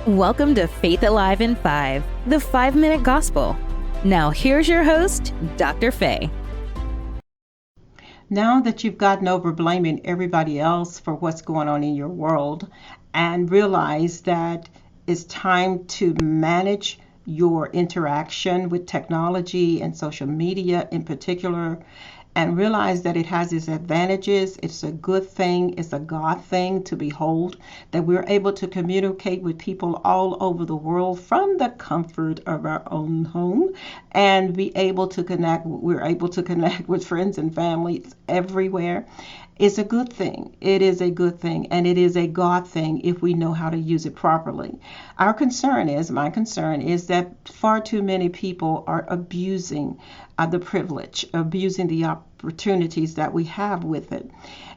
Welcome to Faith Alive in 5, the 5-minute gospel. Now here's your host, Dr. Faye. Now that you've gotten over blaming everybody else for what's going on in your world and realize that it's time to manage your interaction with technology and social media in particular, and realize that it has its advantages. It's a good thing. It's a God thing to behold, that we're able to communicate with people all over the world from the comfort of our own home and be able to connect. We're able to connect with friends and families everywhere. It's a good thing. It is a good thing, and it is a God thing if we know how to use it properly. My concern is that far too many people are abusing the privilege, abusing the opportunities that we have with it.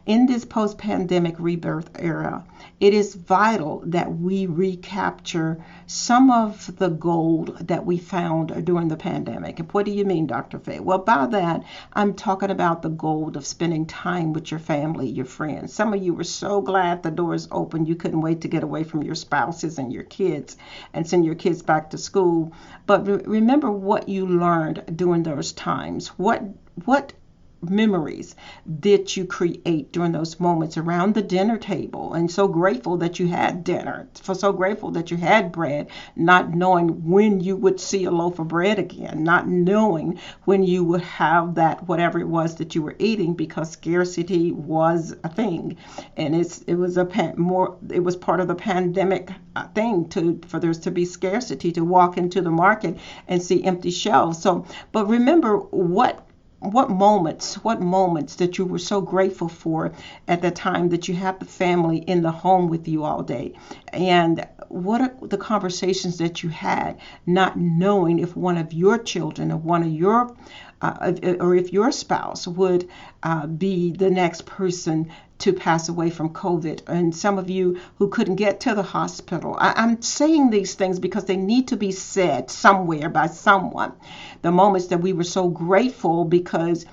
In this post-pandemic rebirth era, it is vital that we recapture some of the gold that we found during the pandemic. And what do you mean, Dr. Faye? Well, by that, I'm talking about the gold of spending time with your family, your friends. Some of you were so glad the doors opened, you couldn't wait to get away from your spouses and your kids and send your kids back to school. But remember what you learned during those times. What memories did you create during those moments around the dinner table? And so grateful that you had dinner, so grateful that you had bread, not knowing when you would see a loaf of bread again, not knowing when you would have that whatever it was that you were eating, because scarcity was a thing. And it was part of the pandemic thing for there to be scarcity, to walk into the market and see empty shelves. But remember what moments that you were so grateful for at the time that you had the family in the home with you all day, and what are the conversations that you had, not knowing if one of your children or one of your or if your spouse would be the next person to pass away from COVID. And some of you who couldn't get to the hospital. I'm saying these things because they need to be said somewhere by someone. The moments that we were so grateful because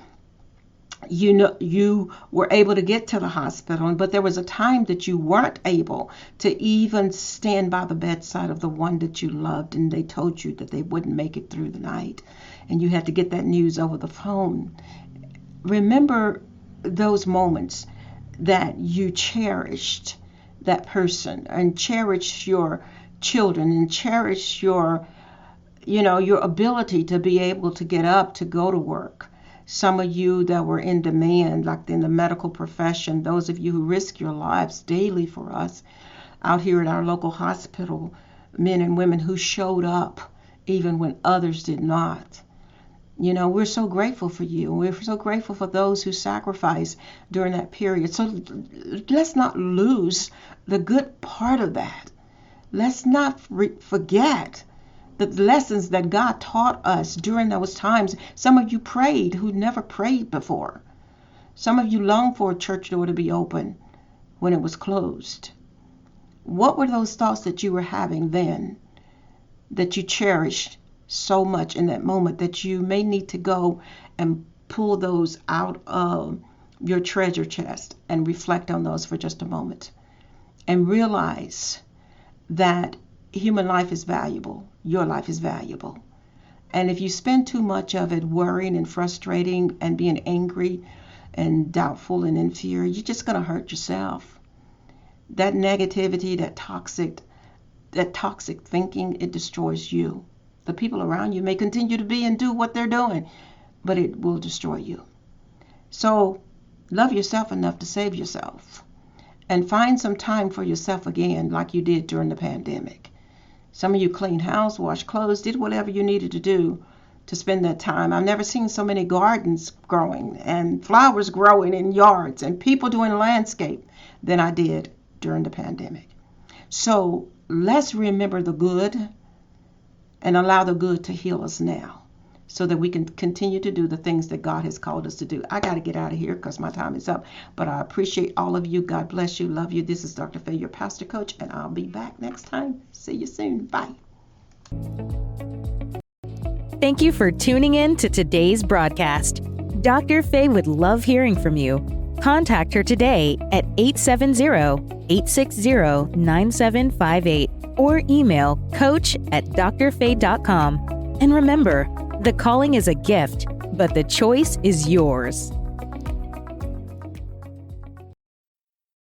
you were able to get to the hospital, but there was a time that you weren't able to even stand by the bedside of the one that you loved, and they told you that they wouldn't make it through the night, and you had to get that news over the phone. Remember those moments that you cherished that person, and cherish your children, and cherish your ability to be able to get up to go to work. Some of you that were in demand, like in the medical profession, those of you who risk your lives daily for us out here at our local hospital, men and women who showed up even when others did not. We're so grateful for you. We're so grateful for those who sacrificed during that period. So let's not lose the good part of that. Let's not forget the lessons that God taught us during those times. Some of you prayed who never prayed before. Some of you longed for a church door to be open when it was closed. What were those thoughts that you were having then that you cherished so much in that moment that you may need to go and pull those out of your treasure chest and reflect on those for just a moment and realize that human life is valuable. Your life is valuable. And if you spend too much of it worrying and frustrating and being angry and doubtful and in fear, you're just going to hurt yourself. That negativity, that toxic thinking, it destroys you. The people around you may continue to be and do what they're doing, but it will destroy you. So love yourself enough to save yourself and find some time for yourself again, like you did during the pandemic. Some of you cleaned house, washed clothes, did whatever you needed to do to spend that time. I've never seen so many gardens growing and flowers growing in yards and people doing landscape than I did during the pandemic. So let's remember the good and allow the good to heal us now so that we can continue to do the things that God has called us to do. I got to get out of here because my time is up, but I appreciate all of you. God bless you. Love you. This is Dr. Faye, your pastor coach, and I'll be back next time. See you soon. Bye. Thank you for tuning in to today's broadcast. Dr. Faye would love hearing from you. Contact her today at 870-860-9758 or email coach@drfaye.com. And remember, the calling is a gift, but the choice is yours.